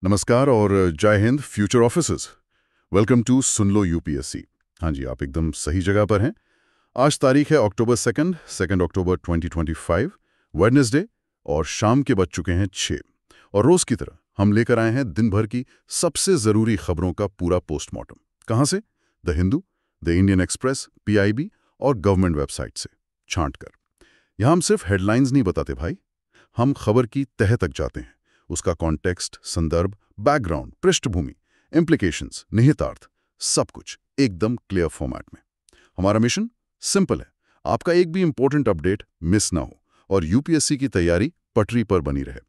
नमस्कार और जय हिंद फ्यूचर ऑफिसर्स। वेलकम टू सुन लो यूपीएससी। हाँ जी, आप एकदम सही जगह पर हैं। आज तारीख है अक्टूबर 2 अक्टूबर 2025 वेडनेसडे और शाम के बज चुके हैं 6 और रोज की तरह हम लेकर आए हैं दिन भर की सबसे ज़रूरी खबरों का पूरा पोस्टमार्टम। कहाँ से? The Hindu, the Indian express, PIB और गवर्नमेंट वेबसाइट से छांट कर। यहाँ हम सिर्फ हेडलाइंस नहीं बताते भाई, हम खबर की तह तक जाते हैं। उसका कॉन्टेक्स्ट, संदर्भ, बैकग्राउंड, पृष्ठभूमि, इम्प्लीकेशंस, निहितार्थ, सब कुछ एकदम क्लियर फॉर्मेट में। हमारा मिशन सिंपल है, आपका एक भी इंपॉर्टेंट अपडेट मिस ना हो और यूपीएससी की तैयारी पटरी पर बनी रहे।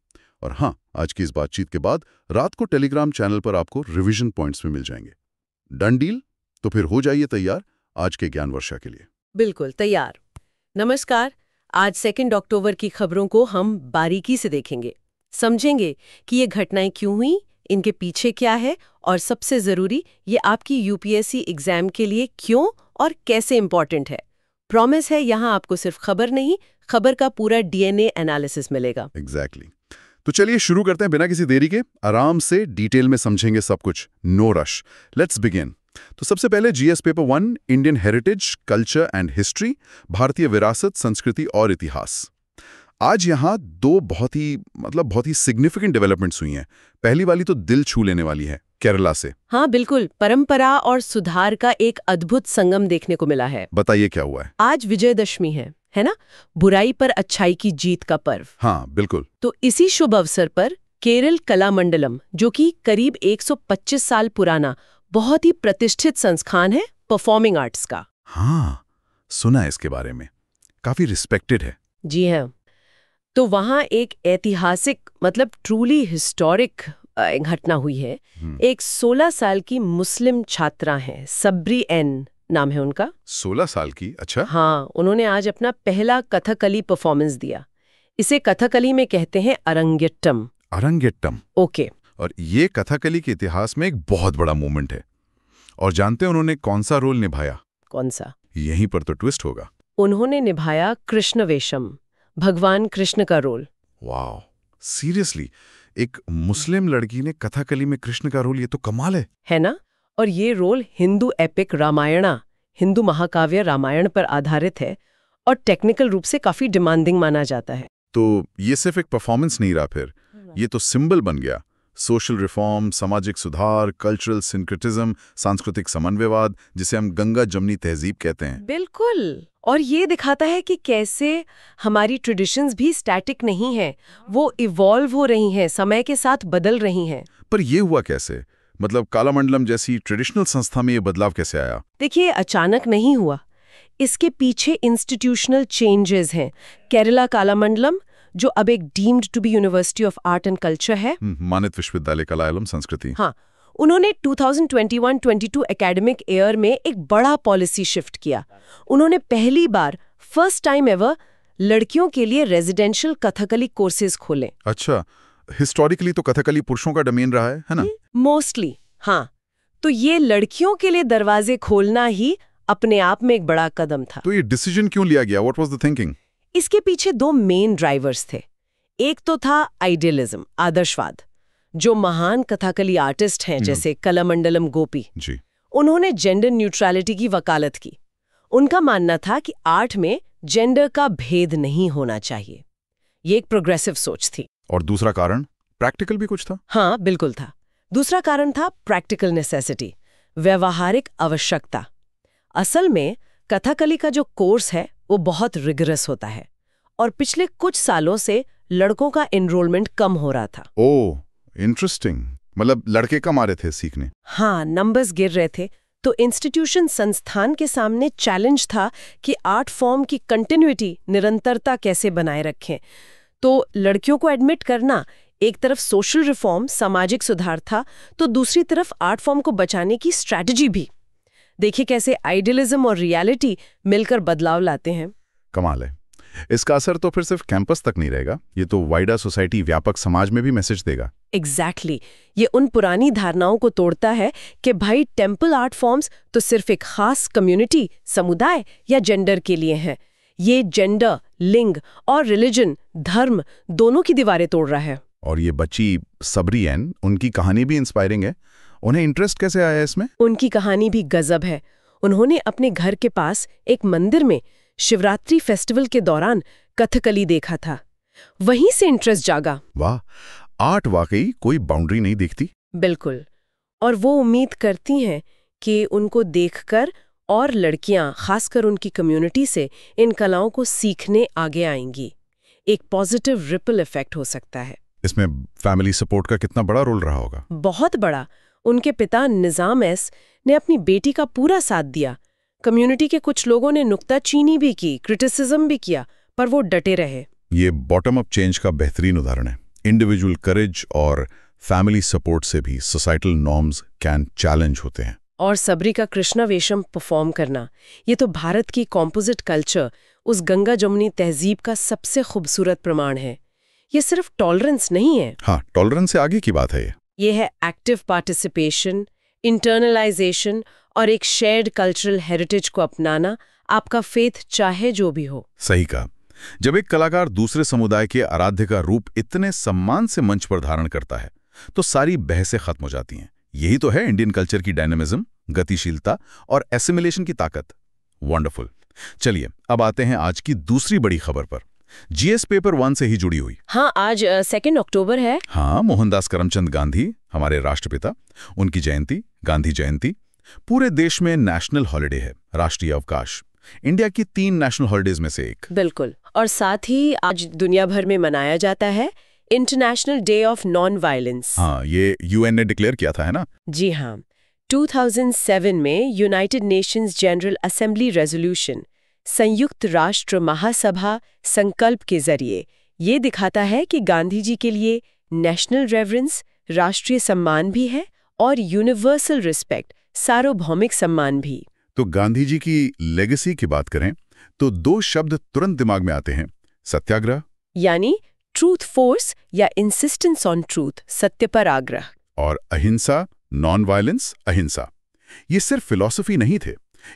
और हाँ, आज की इस बातचीत के बाद रात को टेलीग्राम चैनल पर आपको रिवीजन पॉइंट्स में मिल जाएंगे। Done deal? तो फिर हो जाइए तैयार आज के ज्ञान वर्षा के लिए। बिल्कुल तैयार। नमस्कार। आज 2 अक्टूबर की खबरों को हम बारीकी से देखेंगे, समझेंगे कि ये घटनाएं क्यों हुई, इनके पीछे क्या है और सबसे जरूरी ये आपकी यूपीएससी एग्जाम के लिए क्यों और कैसे इंपॉर्टेंट है। प्रॉमिस है यहाँ आपको सिर्फ खबर नहीं, खबर का पूरा डीएनए एनालिसिस मिलेगा। एग्जैक्टली। तो चलिए शुरू करते हैं बिना किसी देरी के। आराम से डिटेल में समझेंगे सब कुछ, नो रश। Let's begin. तो सबसे पहले GS paper 1, Indian heritage, culture and history, भारतीय विरासत, संस्कृति और इतिहास। आज यहाँ दो बहुत ही सिग्निफिकेंट डेवलपमेंट्स हुई हैं। पहली वाली तो दिल छू लेने वाली है, केरला से। हाँ बिल्कुल, परंपरा और सुधार का एक अद्भुत संगम देखने को मिला है। बताइए क्या हुआ है? आज विजयदशमी है ना? बुराई पर अच्छाई की जीत का पर्व। हाँ बिल्कुल। तो इसी शुभ अवसर पर केरल कलामंडलम, जो कि करीब 125 साल पुराना बहुत ही प्रतिष्ठित संस्थान है परफॉर्मिंग आर्ट्स का। हाँ, सुना है इसके बारे में, काफी रिस्पेक्टेड है। जी हाँ। तो वहाँ एक ऐतिहासिक ट्रूली हिस्टोरिक घटना हुई है। एक 16 साल की मुस्लिम छात्रा है, सबरी एन नाम है उनका। 16 साल की? अच्छा। हाँ, उन्होंने आज अपना पहला कथकली परफॉर्मेंस दिया। इसे कथकली में कहते हैं अरंगेट्टम। अरंगेट्टम, ओके। और ये कथकली के इतिहास में एक बहुत बड़ा मोमेंट है। और जानते हैं उन्होंने कौन सा रोल निभाया? कौन सा? यहीं पर तो ट्विस्ट होगा। उन्होंने निभाया कृष्ण वेशम, भगवान कृष्ण का रोल। वाह, सीरियसली एक मुस्लिम लड़की ने कथकली में कृष्ण का रोल, ये तो कमाल है ना? और ये रोल हिंदू एपिक रामायणा, हिंदू महाकाव्य रामायण पर आधारित है और टेक्निकल रूप से काफी डिमांडिंग माना जाता है। तो ये सिर्फ एक परफॉर्मेंस नहीं रहा, फिर ये तो सिंबल बन गया। सोशल रिफॉर्म, सामाजिक सुधार, कल्चरल सिंक्रेटिज्म, सांस्कृतिक समन्वयवाद, जिसे हम गंगा जमनी तहजीब कहते हैं। बिल्कुल। और ये दिखाता है कि कैसे हमारी ट्रेडिशंस भी स्टैटिक नहीं है, वो इवॉल्व हो रही हैं, समय के साथ बदल रही हैं। पर ये हुआ कैसे? कालामंडलम जैसी ट्रेडिशनल संस्था में ये बदलाव कैसे आया? देखिए, अचानक नहीं हुआ। इसके पीछे इंस्टीट्यूशनल चेंजेस हैं। केरला कालामंडलम, जो अब एक deemed to be university of art and culture है, मानित विश्वविद्यालय कला एवं संस्कृति। हाँ, उन्होंने 2021-22 एकेडमिक ईयर में एक बड़ा पॉलिसी शिफ्ट किया। उन्होंने पहली बार, फर्स्ट टाइम एवर, लड़कियों के लिए रेजिडेंशियल कथकली कोर्सेज खोले। अच्छा, हिस्टोरिकली तो कथकली पुरुषों का डोमेन रहा है ना? मोस्टली, हाँ। तो ये लड़कियों के लिए दरवाजे खोलना ही अपने आप में एक बड़ा कदम था। तो ये डिसीजन क्यों लिया गया? What was the thinking? इसके पीछे दो मेन ड्राइवर्स थे। एक तो था आइडियलिज्म, आदर्शवाद। जो महान कथकली आर्टिस्ट हैं जैसे कलामंडलम गोपी जी, उन्होंने जेंडर न्यूट्रलिटी की वकालत की। उनका मानना था कि आर्ट में जेंडर का भेद नहीं होना चाहिए। ये एक प्रोग्रेसिव सोच थी। और दूसरा कारण प्रैक्टिकल भी कुछ था? हाँ बिल्कुल था। दूसरा कारण था प्रैक्टिकल नेसेसिटी, व्यवहारिक आवश्यकता। असल में कथकली का जो कोर्स है वो बहुत रिगरस होता है और पिछले कुछ सालों से लड़कों का एनरोलमेंट कम हो रहा था। ओह, इंटरेस्टिंग। लड़के कम आ रहे थे सीखने? हाँ, नंबर्स गिर रहे थे। तो इंस्टीट्यूशन संस्थान के सामने चैलेंज था कि आर्ट फॉर्म की कंटिन्यूटी, निरंतरता कैसे बनाए रखें। तो लड़कियों को एडमिट करना एक तरफ सोशल रिफॉर्म, सामाजिक सुधार था, तो दूसरी तरफ आर्ट फॉर्म को बचाने की स्ट्रैटेजी भी। देखिए कैसे आइडियलिज्म और रियलिटी मिलकर बदलाव लाते हैं। कमाल है। इसका असर तो फिर सिर्फ कैंपस तक नहीं रहेगा, ये तो वाइडर सोसाइटी, व्यापक समाज में भी मैसेज देगा। एग्जैक्टली। ये उन पुरानी धारणाओं को तोड़ता है कि भाई टेम्पल आर्ट फॉर्म्स तो सिर्फ एक खास कम्युनिटी, समुदाय या जेंडर के लिए हैं। ये जेंडर, लिंग और रिलीजन, धर्म दोनों की दीवारें तोड़ रहा है। और ये बच्ची सबरी एन, उनकी कहानी भी इंस्पायरिंग है। उन्हें इंटरेस्ट कैसे आया इसमें? उनकी कहानी भी गजब है। उन्होंने अपने घर के पास एक मंदिर में शिवरात्रि फेस्टिवल के दौरान कथकली देखा था, वहीं से इंटरेस्ट जागा। वाह, आर्ट वाकई कोई बाउंड्री नहीं देखती। बिल्कुल। और वो उम्मीद करती हैं कि उनको देखकर और लड़कियां, खासकर उनकी कम्युनिटी से इन कलाओं को सीखने आगे आएंगी। एक पॉजिटिव रिपल इफेक्ट हो सकता है। इसमें फैमिली सपोर्ट का कितना बड़ा रोल रहा होगा? बहुत बड़ा। उनके पिता निजाम एस ने अपनी बेटी का पूरा साथ दिया। कम्युनिटी के कुछ लोगों ने नुक्ताचीनी भी की, क्रिटिसिज्म भी किया, पर वो डटे रहे। ये बॉटम अप चेंज का बेहतरीन उदाहरण है। इंडिविजुअल करेज और फैमिली सपोर्ट से भी सोसाइटल नॉर्म्स कैन चैलेंज होते हैं। और सबरी का कृष्णा वेशम परफॉर्म करना, ये तो भारत की कॉम्पोजिट कल्चर, उस गंगा जमुनी तहजीब का सबसे खूबसूरत प्रमाण है। ये सिर्फ टॉलरेंस नहीं है। हाँ, टॉलरेंस से आगे की बात है ये है एक्टिव पार्टिसिपेशन, इंटरनलाइजेशन और एक शेयर्ड कल्चरल हेरिटेज को अपनाना, आपका फेथ चाहे जो भी हो। सही कहा। जब एक कलाकार दूसरे समुदाय के आराध्य का रूप इतने सम्मान से मंच पर धारण करता है तो सारी बहसें खत्म हो जाती हैं। यही तो है इंडियन कल्चर की डायनेमिज्म, गतिशीलता और एसिमिलेशन की ताकत। वंडरफुल। चलिए अब आते हैं आज की दूसरी बड़ी खबर पर, जीएस पेपर 1 से ही जुड़ी हुई। हाँ, आज 2 अक्टूबर है। हाँ, मोहनदास करमचंद गांधी, हमारे राष्ट्रपिता, उनकी जयंती, गांधी जयंती। पूरे देश में नेशनल हॉलिडे है, राष्ट्रीय अवकाश। इंडिया की 3 नेशनल हॉलिडेज में से एक। बिल्कुल। और साथ ही आज दुनिया भर में मनाया जाता है international day of non violence. हाँ, ये यूएन ने डिक्लेयर किया था, है ना? जी हाँ। 2007 में United Nations general assembly resolution, संयुक्त राष्ट्र महासभा संकल्प के जरिए ये दिखाता है कि गांधी जी के लिए नेशनल रेवरेंस, राष्ट्रीय सम्मान भी है और यूनिवर्सल रिस्पेक्ट, सार्वभौमिक सम्मान भी। तो गांधी जी की लेगेसी की बात करें तो 2 शब्द तुरंत दिमाग में आते हैं, सत्याग्रह यानी ट्रूथ फोर्स या इंसिस्टेंस ऑन ट्रूथ, सत्य पर आग्रह, और अहिंसा, नॉन वायलेंस, अहिंसा। ये सिर्फ फिलॉसफी नहीं थे,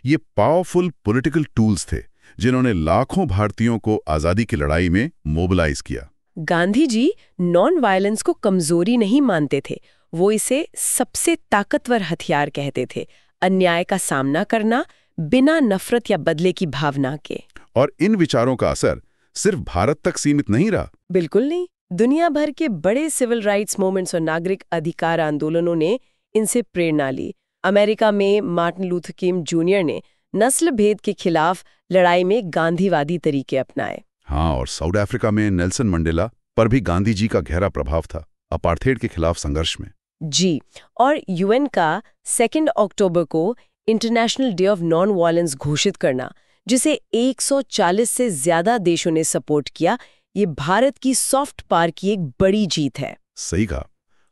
ये पावरफुल पॉलिटिकल टूल्स थे जिन्होंने लाखों भारतीयों को आजादी की लड़ाई में मोबिलाइज किया। गांधी जी नॉन वायलेंस को कमजोरी नहीं मानते थे, वो इसे सबसे ताकतवर हथियार कहते थे, अन्याय का सामना करना बिना नफरत या बदले की भावना के। और इन विचारों का असर सिर्फ भारत तक सीमित नहीं रहा। बिल्कुल नहीं। दुनिया भर के बड़े सिविल राइट्स मूवमेंट्स और नागरिक अधिकार आंदोलनों ने इनसे प्रेरणा ली। अमेरिका में मार्टिन लूथर किंग जूनियर ने नस्ल भेद के खिलाफ लड़ाई में गांधीवादी तरीके अपनाए। हाँ, और साउथ अफ्रीका में नेल्सन मंडेला पर भी गांधी जी का गहरा प्रभाव था अपार्थेड के खिलाफ संघर्ष में। जी। और यूएन का 2 अक्टूबर को international day of non violence घोषित करना, जिसे 140 से ज्यादा देशों ने सपोर्ट किया, ये भारत की सॉफ्ट पावर की एक बड़ी जीत है। सही कहा।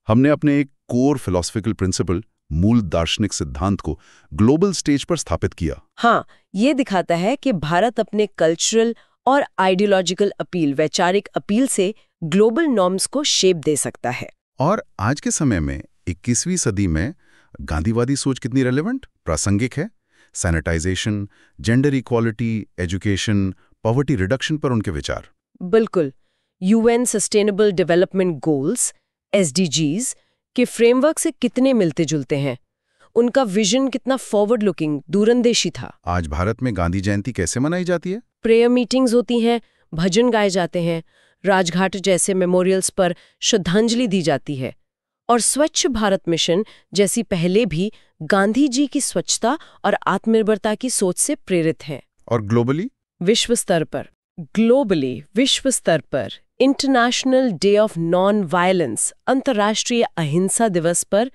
हमने अपने एक कोर फिलोसफिकल प्रिंसिपल, मूल दार्शनिक सिद्धांत को ग्लोबल स्टेज पर स्थापित किया। हाँ, ये दिखाता है कि भारत अपने कल्चरल और आइडियोलॉजिकल अपील, वैचारिक अपील से ग्लोबल नॉर्म्स को शेप दे सकता है। और आज के समय में 21वीं सदी में गांधीवादी सोच कितनी रेलेवेंट, प्रासंगिक है। Sanitisation, gender equality, education, poverty reduction पर उनके विचार। बिल्कुल। UN sustainable development goals, SDGs के फ्रेमवर्क से कितने मिलते जुलते हैं। उनका विजन कितना फॉरवर्ड लुकिंग, दूरंदेशी था। आज भारत में गांधी जयंती कैसे मनाई जाती है? प्रेयर मीटिंग्स होती हैं, भजन गाए जाते हैं, राजघाट जैसे मेमोरियल्स पर श्रद्धांजलि दी जाती है। और स्वच्छ भारत मिशन जैसी पहले भी गांधी जी की स्वच्छता और आत्मनिर्भरता की सोच से प्रेरित हैं। और ग्लोबली? विश्व स्तर पर international day of non violence, अंतर्राष्ट्रीय अहिंसा दिवस पर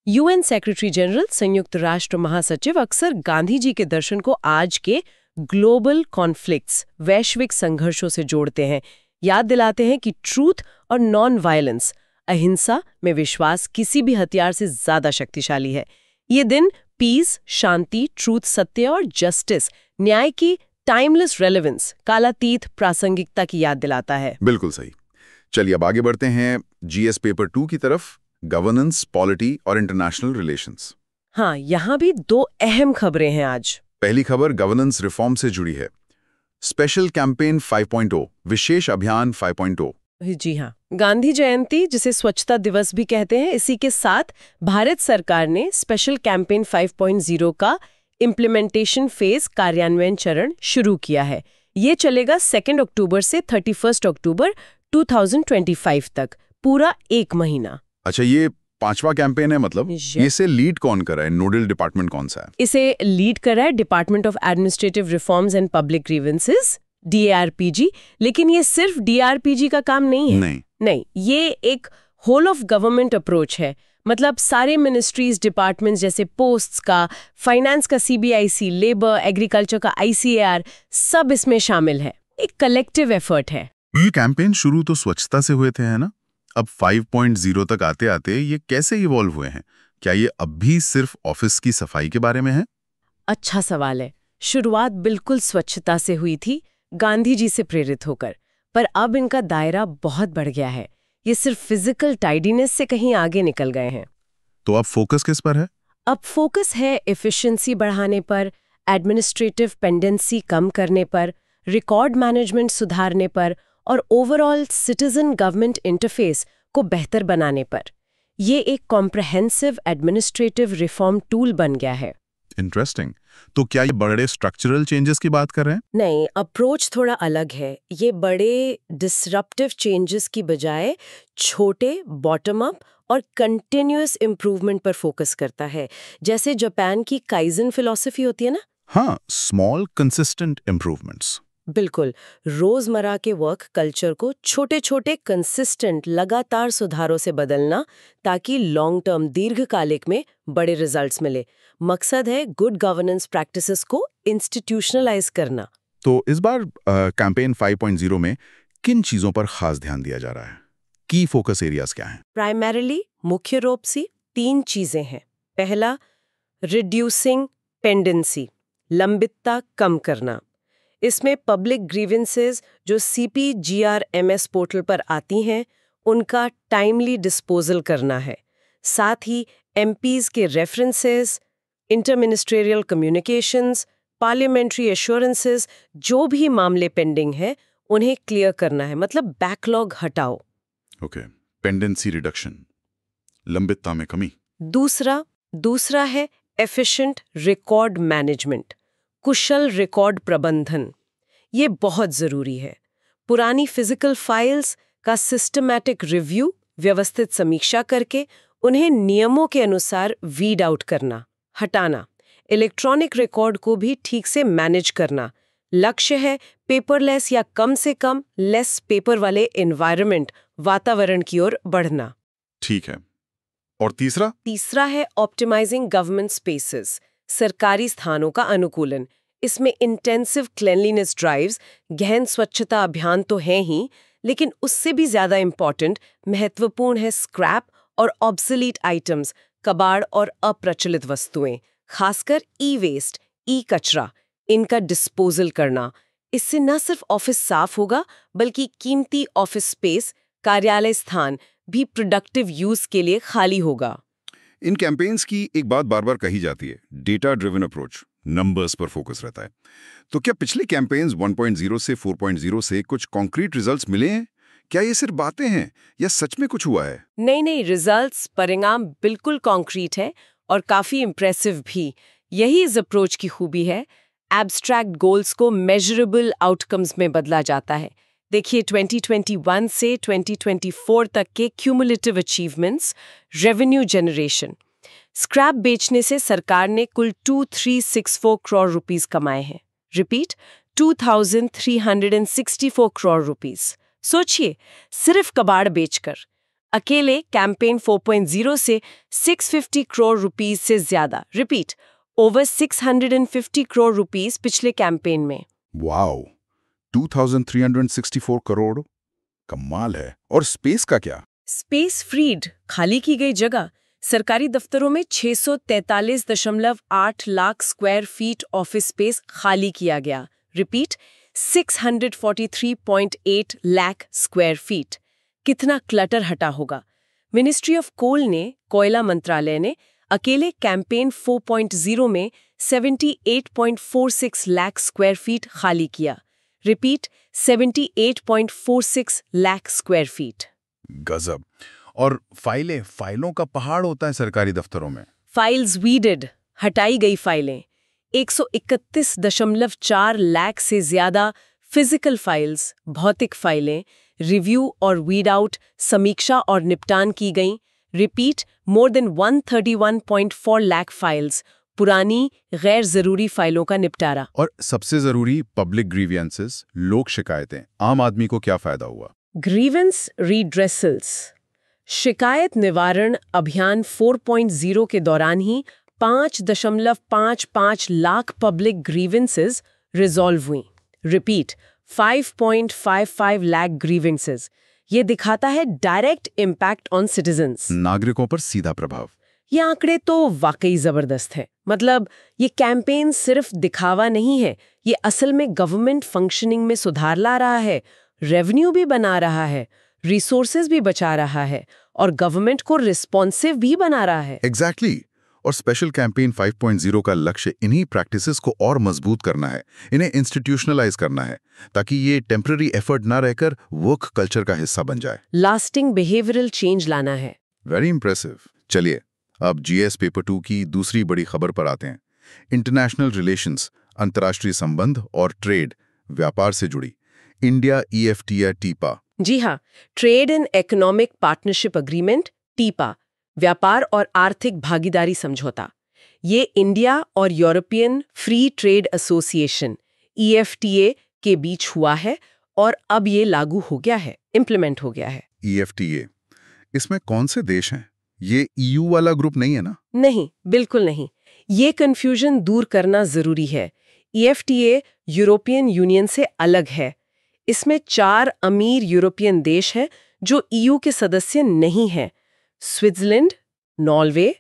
यूएन सेक्रेटरी जनरल, संयुक्त राष्ट्र महासचिव अक्सर गांधी जी के दर्शन को आज के ग्लोबल कॉन्फ्लिक्ट्स, वैश्विक संघर्षों से जोड़ते हैं, याद दिलाते हैं कि ट्रूथ और नॉन वायलेंस, अहिंसा में विश्वास किसी भी हथियार से ज्यादा शक्तिशाली है। ये दिन पीस, शांति, ट्रूथ, सत्य और जस्टिस, न्याय की टाइमलेस रेलेवेंस, कालातीत प्रासंगिकता की याद दिलाता है। बिल्कुल सही। चलिए अब आगे बढ़ते हैं जीएस पेपर 2 की तरफ, गवर्नेंस, पॉलिटी और इंटरनेशनल रिलेशंस। हाँ, यहाँ भी 2 अहम खबरें हैं आज। पहली खबर गवर्नेंस रिफॉर्म से जुड़ी है। स्पेशल कैंपेन 5.0, विशेष अभियान 5.0, जी हाँ, गांधी जयंती जिसे स्वच्छता दिवस भी कहते हैं, इसी के साथ भारत सरकार ने स्पेशल कैंपेन 5.0 का इम्प्लीमेंटेशन फेज कार्यान्वयन चरण शुरू किया है। ये चलेगा 2 अक्टूबर से 31 अक्टूबर 2025 तक, पूरा 1 महीना। अच्छा, ये 5वां कैंपेन है मतलब? Yes. ये से लीड कौन कर रहा है? नोडल डिपार्टमेंट कौन सा है? इसे लीड कर रहा है department of administrative reforms and public grievances, DARPG। लेकिन ये सिर्फ DARPG का काम नहीं है। नहीं, ये एक होल ऑफ गवर्नमेंट अप्रोच है। मतलब सारे मिनिस्ट्रीज, डिपार्टमेंट्स जैसे पोस्ट्स का, फाइनेंस का CBIC, लेबर, एग्रीकल्चर का ICAR, सब इसमें शामिल है। एक कलेक्टिव एफर्ट है। ये कैंपेन शुरू तो स्वच्छता से हुए थे, है ना? अब 5.0 तक आते आते ये कैसे इवॉल्व हुए हैं? क्या ये अब भी सिर्फ ऑफिस की सफाई के बारे में है? अच्छा सवाल है। शुरुआत बिल्कुल स्वच्छता से हुई थी, गांधी जी से प्रेरित होकर, पर अब इनका दायरा बहुत बढ़ गया है। ये सिर्फ फिजिकल टाइडीनेस से कहीं आगे निकल गए हैं। तो अब फोकस किस पर है? अब फोकस है एफिशिएंसी बढ़ाने पर, एडमिनिस्ट्रेटिव पेंडेंसी कम करने पर, रिकॉर्ड मैनेजमेंट सुधारने पर और ओवरऑल सिटीजन गवर्नमेंट इंटरफेस को बेहतर बनाने पर। ये एक कॉम्प्रहेंसिव एडमिनिस्ट्रेटिव रिफॉर्म टूल बन गया है। इंटरेस्टिंग। तो क्या ये बड़े स्ट्रक्चरल चेंजेस की बात कर रहे हैं? नहीं, अप्रोच थोड़ा अलग है। ये बड़े डिसरप्टिव चेंजेस की बजाय छोटे बॉटम अप और कंटिन्यूअस इम्प्रूवमेंट पर फोकस करता है, जैसे जापान की काइजन फिलॉसफी होती है ना। हाँ, स्मॉल कंसिस्टेंट इम्प्रूवमेंट्स। बिल्कुल, रोजमर्रा के वर्क कल्चर को छोटे छोटे कंसिस्टेंट लगातार सुधारों से बदलना, ताकि लॉन्ग टर्म दीर्घकालिक में बड़े रिजल्ट्स मिले। मकसद है गुड गवर्नेंस प्रैक्टिसेस को इंस्टीट्यूशनलाइज करना। तो इस बार कैंपेन 5.0 में किन चीजों पर खास ध्यान दिया जा रहा है? की फोकस एरियाज क्या हैं? प्राइमरीली मुख्य रूप से 3 चीजें हैं। पहला, रिड्यूसिंग पेंडेंसी, लंबितता कम करना। इसमें पब्लिक ग्रीवेंसेस जो CPGRMS पोर्टल पर आती हैं, उनका टाइमली डिस्पोजल करना है। साथ ही MPs के रेफरेंसेस, इंटरमिनिस्ट्रियल कम्युनिकेशंस, पार्लियामेंट्री एश्योरेंसेस, जो भी मामले पेंडिंग हैं, उन्हें क्लियर करना है। मतलब बैकलॉग हटाओ। ओके, पेंडेंसी रिडक्शन, लंबितता में कमी। दूसरा है एफिशिएंट रिकॉर्ड मैनेजमेंट, कुशल रिकॉर्ड प्रबंधन। ये बहुत जरूरी है। पुरानी फिजिकल फाइल्स का सिस्टमैटिक रिव्यू, व्यवस्थित समीक्षा करके उन्हें नियमों के अनुसार वीड आउट करना, हटाना। इलेक्ट्रॉनिक रिकॉर्ड को भी ठीक से मैनेज करना। लक्ष्य है पेपरलेस या कम से कम लेस पेपर वाले एनवायरनमेंट, वातावरण की ओर बढ़ना। ठीक है। और तीसरा है ऑप्टिमाइजिंग गवर्नमेंट स्पेसेस, सरकारी स्थानों का अनुकूलन। इसमें इंटेंसिव क्लेanलीनेस ड्राइव्स, गहन स्वच्छता अभियान तो हैं ही, लेकिन उससे भी ज्यादा इम्पोर्टेंट, महत्वपूर्ण है स्क्रैप और ऑब्सोलीट आइटम्स, कबाड़ और अप्रचलित वस्तुएं, खासकर ई-वेस्ट, ई-कचरा, इनका डिस्पोजल करना। इससे न सिर्फ ऑफिस साफ होगा, बल्कि कीमती ऑफिस स्पेस, कार्यालय स्थान भी प्रोडक्टिव यूज के लिए खाली होगा। इन कैंपेन्स की एक बात बार बार कही जाती है, डेटा ड्रिवन अप्रोच, नंबर्स पर फोकस रहता है। तो क्या पिछले कैंपेन्स 1.0 से 4.0 से कुछ कॉन्क्रीट रिजल्ट्स मिले हैं? क्या ये सिर्फ बातें हैं या सच में कुछ हुआ है? नहीं, रिजल्ट्स, परिणाम बिल्कुल कॉन्क्रीट है और काफी इम्प्रेसिव भी। यही इस अप्रोच की खूबी है। एब्स्ट्रैक्ट गोल्स को मेजरेबल आउटकम्स में बदला जाता है। देखिए, 2021 से 2024 तक के cumulative achievements. Revenue generation, scrap बेचने से सरकार ने कुल 2364 करोड़ रुपीस कमाए हैं। Repeat, 2364 crore rupees. सोचिए, सिर्फ कबाड़ बेचकर। अकेले कैंपेन 4.0 से 650 करोड़ रुपीस से ज्यादा। रिपीट, ओवर 650 करोड़ रुपीस पिछले कैंपेन में। वाओ, 2364 करोड़, कमाल है। और स्पेस का क्या? स्पेस फ्रीड, खाली की गई जगह। सरकारी दफ्तरों में 643.8 lakh square feet office space खाली किया गया। Repeat, 643.8 lakh square feet. कितना क्लटर हटा होगा। मिनिस्ट्री ऑफ कोयला मंत्रालय ने अकेले कैंपेन 4.0 में 78.46 लाख स्क्वायर फीट खाली किया। Repeat 78.46 lakh square feet. गजब। और फाइलों का पहाड़ होता है सरकारी दफ्तरों में। फाइल्स वीडेड, हटाई गई फाइलें 131.4 लाख से ज्यादा फिजिकल फाइल्स, भौतिक फाइलें, रिव्यू और वीड आउट, समीक्षा और निपटान की गईं। Repeat more than 131.4 lakh files, पुरानी गैर जरूरी फाइलों का निपटारा। और सबसे जरूरी पब्लिक ग्रीवियंसेस, लोक शिकायतें। आम आदमी को क्या फायदा हुआ? ग्रीवेंस रिड्रेसल्स, शिकायत निवारण अभियान 4.0 के दौरान ही 5.55 लाख पब्लिक ग्रीवेंसेस रिजॉल्व हुई। Repeat 5.55 lakh grievances. ये दिखाता है डायरेक्ट इम्पैक्ट ऑन सिटीजन्स, नागरिकों पर सीधा प्रभाव। ये आंकड़े तो वाकई जबरदस्त है। मतलब ये कैंपेन सिर्फ दिखावा नहीं है, ये असल में गवर्नमेंट फंक्शनिंग में सुधार ला रहा है, रेवेन्यू भी बना रहा है, रिसोर्सेज भी बचा रहा है और गवर्नमेंट को रिस्पॉन्सिव भी बना रहा है। एग्जैक्टली। और स्पेशल कैंपेन 5.0 का लक्ष्य इन्हीं प्रैक्टिसेस को और मजबूत करना है, इन्हें इंस्टीट्यूशनलाइज करना है, ताकि ये टेम्पररी एफर्ट ना रहकर वर्क कल्चर का हिस्सा बन जाए। लास्टिंग बिहेवियरल चेंज लाना है। Very impressive. चलिए अब जीएस पेपर 2 की दूसरी बड़ी खबर पर आते हैं। इंटरनेशनल रिलेशंस, अंतर्राष्ट्रीय संबंध और ट्रेड, व्यापार से जुड़ी इंडिया EFTA टीपा। जी हाँ, trade and economic partnership agreement TEPA, व्यापार और आर्थिक भागीदारी समझौता। ये इंडिया और European free trade association EFTA के बीच हुआ है और अब ये लागू हो गया है, इम्प्लीमेंट हो गया है। EFTA, इसमें कौन से देश हैं? ये EU वाला ग्रुप नहीं है ना? नहीं, बिल्कुल नहीं। ये कंफ्यूजन दूर करना जरूरी है। EFTA यूरोपियन यूनियन से अलग है। इसमें 4 अमीर यूरोपियन देश हैं जो EU के सदस्य नहीं हैं: स्विट्जरलैंड, नॉर्वे,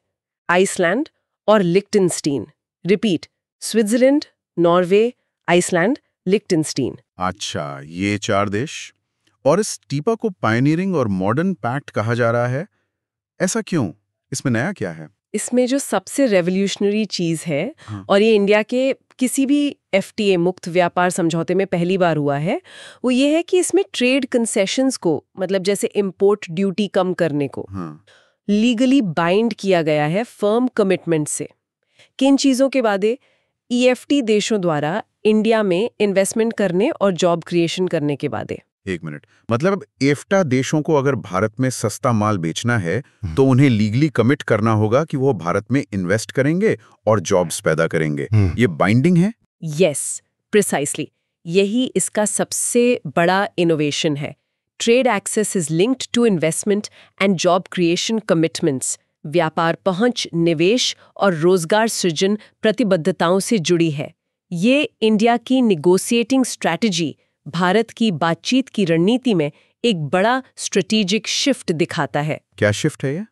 आइसलैंड और Liechtenstein. Repeat, Switzerland, Norway, Iceland, Liechtenstein. अच्छा, ये 4 देश। और इस टीपा को पायनियरिंग और मॉडर्न पैक्ट कहा जा रहा है, ऐसा क्यों? इसमें नया क्या है? इसमें जो सबसे रेवोल्यूशनरी चीज है, और ये इंडिया के किसी भी FTA मुक्त व्यापार समझौते में पहली बार हुआ है, वो ये है कि इसमें ट्रेड कंसेशंस को, मतलब जैसे इंपोर्ट ड्यूटी कम करने को, लीगली बाइंड किया गया है फर्म कमिटमेंट से। किन चीजों के वादे? EFTA देशों द्वारा इंडिया में इन्वेस्टमेंट करने और जॉब क्रिएशन करने के वादे। एक मिनट, मतलब EFTA देशों को अगर भारत में सस्ता माल बेचना है तो उन्हें लीगली कमिट करना होगा कि वो भारत में इन्वेस्ट करेंगे और जॉब्स पैदा करेंगे। ये बाइंडिंग है? Yes, precisely. यही इसका सबसे बड़ा इनोवेशन है। Trade access is linked to investment and job creation commitments. व्यापार पहुंच, निवेश और रोजगार सृजन प्रतिबद्धताओं से जुड़ी है। ये इंडिया की निगोशिएटिंग स्ट्रैटेजी, भारत की बातचीत की रणनीति में एक बड़ा स्ट्रेटेजिक शिफ्ट दिखाता है। क्या शिफ्ट है ये?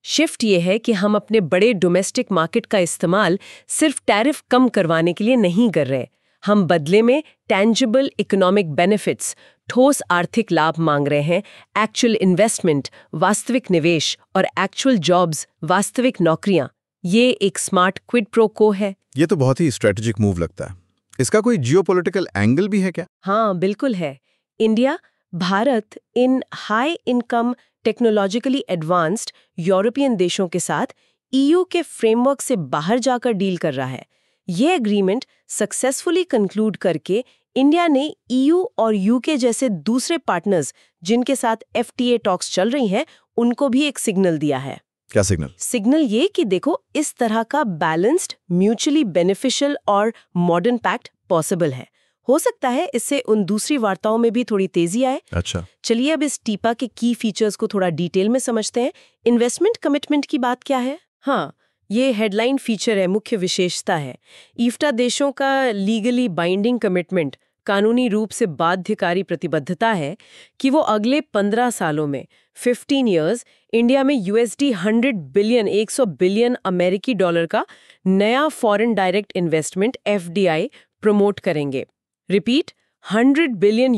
शिफ्ट ये है कि हम अपने बड़े डोमेस्टिक मार्केट का इस्तेमाल सिर्फ टैरिफ कम करवाने के लिए नहीं कर रहे। हम बदले में टैंजिबल इकोनॉमिक बेनिफिट्स, ठोस आर्थिक लाभ मांग रहे हैं। एक्चुअल इन्वेस्टमेंट, वास्तविक निवेश और एक्चुअल जॉब्स, वास्तविक नौकरियां। ये एक स्मार्ट क्विड प्रो को है। ये तो बहुत ही स्ट्रेटेजिक मूव लगता है। इसका कोई जियोपॉलिटिकल एंगल भी है क्या? हाँ, बिल्कुल है। इंडिया, भारत इन high income technologically advanced European देशों के साथ EU के फ्रेमवर्क से बाहर जाकर डील कर रहा है। ये एग्रीमेंट सक्सेसफुली कंक्लूड करके इंडिया ने EU और UK जैसे दूसरे पार्टनर्स जिनके साथ FTA टॉक्स चल रही हैं, उनको भी एक सिग्नल दिया है। क्या सिग्नल? सिग्नल ये कि देखो, इस तरह का बैलेंस्ड, म्यूचुअली बेनिफिशियल और मॉडर्न पैक्ट पॉसिबल है। हो सकता है इससे उन दूसरी वार्ताओं में भी थोड़ी तेजी आए। अच्छा, चलिए अब इस टीपा के की फीचर्स को थोड़ा डिटेल में समझते हैं। इन्वेस्टमेंट कमिटमेंट की बात क्या है? हाँ, ये हेडलाइन फीचर है, मुख्य विशेषता है। EFTA देशों का लीगली बाइंडिंग कमिटमेंट, कानूनी रूप से बाध्यकारी प्रतिबद्धता है कि वो अगले 15 सालों में 15 इयर्स इंडिया में $100 बिलियन 100 बिलियन अमेरिकी डॉलर का नया foreign direct investment FDI promote करेंगे। Repeat, $100 billion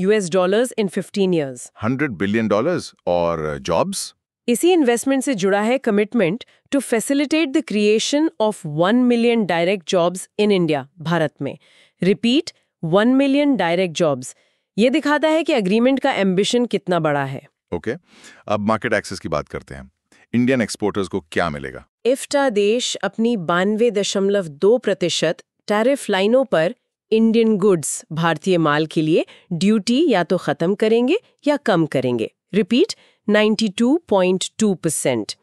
in 15 years. $100 billion और जॉब्स? इसी इन्वेस्टमेंट से जुड़ा है commitment to facilitate the creation of 1 million direct jobs in India, Bharat में। Repeat, 1 million direct jobs. ये दिखाता है कि एग्रीमेंट का एम्बिशन कितना बड़ा है। ओके, अब मार्केट एक्सेस की बात करते हैं। इंडियन एक्सपोर्टर्स को क्या मिलेगा? इफ्टा देश अपनी 92.2% टैरिफ लाइनों पर इंडियन गुड्स, भारतीय माल के लिए ड्यूटी या तो खत्म करेंगे या कम करेंगे। रिपीट, 92.2%।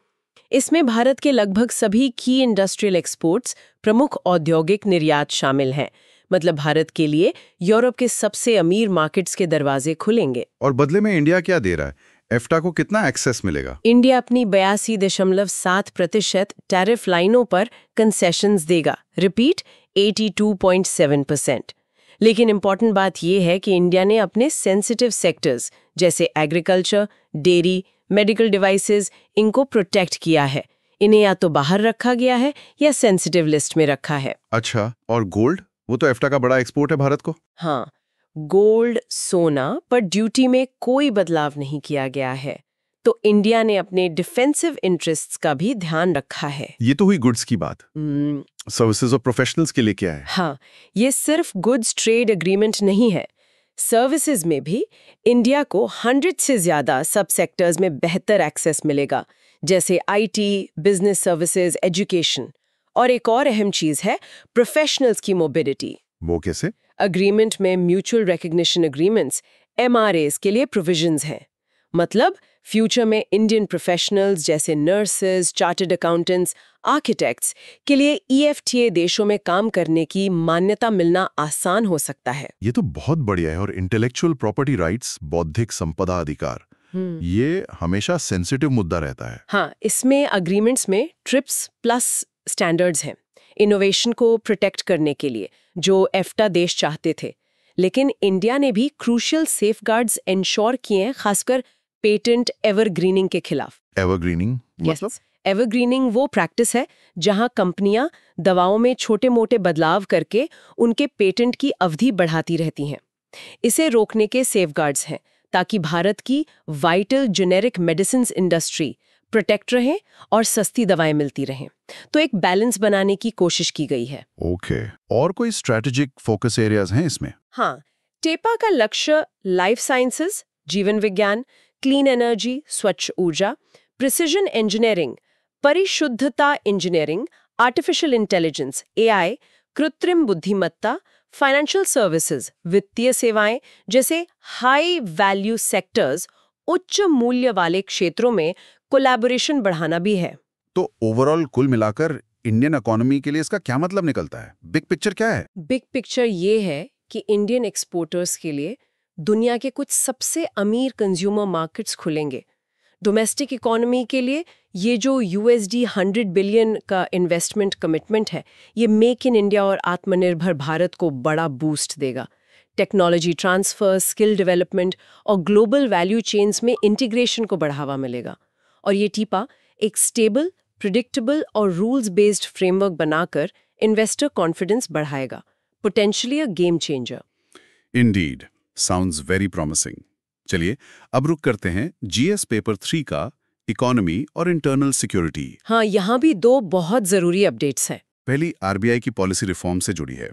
इसमें भारत के लगभग सभी की इंडस्ट्रियल एक्सपोर्ट्स, प्रमुख औद्योगिक निर्यात शामिल हैं। मतलब भारत के लिए यूरोप के सबसे अमीर मार्केट्स के दरवाजे खुलेंगे। और बदले में इंडिया क्या दे रहा है? एफ्टा को कितना एक्सेस मिलेगा? इंडिया अपनी 82.7% टैरिफ लाइनों पर कंसेशंस देगा। रिपीट, 82.7%। लेकिन इंपॉर्टेंट बात यह है कि इंडिया ने अपने सेंसिटिव सेक्टर्स जैसे एग्रीकल्चर, डेयरी, मेडिकल डिवाइसेस, इनको प्रोटेक्ट किया है। इन्हें या तो बाहर रखा गया है या सेंसिटिव लिस्ट में रखा है। अच्छा, और गोल्ड? वो तो एफ्टा का बड़ा एक्सपोर्ट है भारत को। हाँ, गोल्ड, सोना पर ड्यूटी में कोई बदलाव नहीं किया गया है। तो इंडिया ने अपने डिफेंसिव इंटरेस्ट्स का भी ध्यान रखा है। ये तो हुई गुड्स की बात। सर्विसेज और प्रोफेशनल्स के लिए क्या है? हाँ, ये सिर्फ गुड्स ट्रेड एग्रीमेंट नहीं है। सर्विसेज में भी इंडिया को 100 से ज्यादा सब सेक्टर्स में बेहतर एक्सेस मिलेगा, जैसे आईटी, बिजनेस सर्विसेज, एजुकेशन। और एक और अहम चीज है प्रोफेशनल्स की मोबिलिटी। वो कैसे? अग्रीमेंट में म्यूचुअल रिकग्निशन एग्रीमेंट्स, MRAs के लिए प्रोविजंस हैं। मतलब फ्यूचर में इंडियन प्रोफेशनल्स जैसे नर्सेज, चार्टर्ड अकाउंटेंट्स, आर्किटेक्ट्स के लिए EFTA देशों में काम करने की मान्यता मिलना आसान हो सकता है। ये तो बहुत बढ़िया है। और इंटेलेक्चुअल प्रॉपर्टी राइट्स, बौद्धिक संपदा अधिकार, ये हमेशा सेंसिटिव मुद्दा रहता है। हाँ, इसमें अग्रीमेंट्स में ट्रिप्स प्लस स्टैंडर्ड्स हैं इनोवेशन को प्रोटेक्ट करने के लिए, जो एफ्टा देश चाहते थे। लेकिन इंडिया ने भी क्रूशियल सेफगार्ड्स इंश्योर किए हैं, खासकर पेटेंट एवरग्रीनिंग के खिलाफ। एवरग्रीनिंग मतलब? एवरग्रीनिंग वो प्रैक्टिस है जहां कंपनियां दवाओं में छोटे-मोटे बदलाव करके उनके पेटेंट की अवधि बढ़ाती रहती हैं। इसे रोकने के सेफगार्ड्स हैं ताकि भारत की vital generic medicines industry protect रहे और सस्ती दवाएं मिलती रहें। तो एक बैलेंस बनाने की कोशिश की गई है। ओके, और कोई स्ट्रैटेजिक फोकस एरियाज हैं इसमें? हाँ, टेपा का लक्ष्य लाइफ साइंसेस, जीवन विज्ञान, क्लीन एनर्जी, स्वच्छ ऊर्जा, प्रिसिजन इंजीनियरिंग, परिशुद्धता इंजीनियरिंग, आर्टिफिशियल इंटेलिजेंस, AI, कृत्रिम बुद्धिमत्ता, फाइनेंशियल सर्विसेज, वित्तीय सेवाएं जैसे हाई वैल्यू सेक्टर्स, उच्च मूल्य वाले क्षेत्रों में कोलैबोरेशन बढ़ाना भी है। तो ओवरऑल कुल मिलाकर इंडियन इकोनॉमी के लिए इसका क्या मतलब निकलता है? बिग पिक्चर क्या है? बिग पिक्चर ये है कि इंडियन एक्सपोर्टर्स के लिए दुनिया के कुछ सबसे अमीर कंज्यूमर मार्केट्स खुलेंगे। डोमेस्टिक इकोनॉमी के लिए ये जो USD 100 बिलियन का इन्वेस्टमेंट कमिटमेंट है, ये मेक इन इंडिया और आत्मनिर्भर भारत को बड़ा बूस्ट देगा। टेक्नोलॉजी ट्रांसफर, स्किल डेवलपमेंट और ग्लोबल वैल्यू चेन्स में इंटीग्रेशन को बढ़ावा मिलेगा। और ये टीपा एक स्टेबल, प्रिडिक्टेबल और रूल्स बेस्ड फ्रेमवर्क बनाकर इन्वेस्टर कॉन्फिडेंस बढ़ाएगा। Potentially a game changer. Indeed, sounds very promising. चलिए अब रुक करते हैं GS पेपर 3 का इकोनॉमी और इंटरनल सिक्योरिटी। हाँ, यहाँ भी दो बहुत जरूरी अपडेट्स हैं। पहली RBI की पॉलिसी रिफॉर्म से जुड़ी है।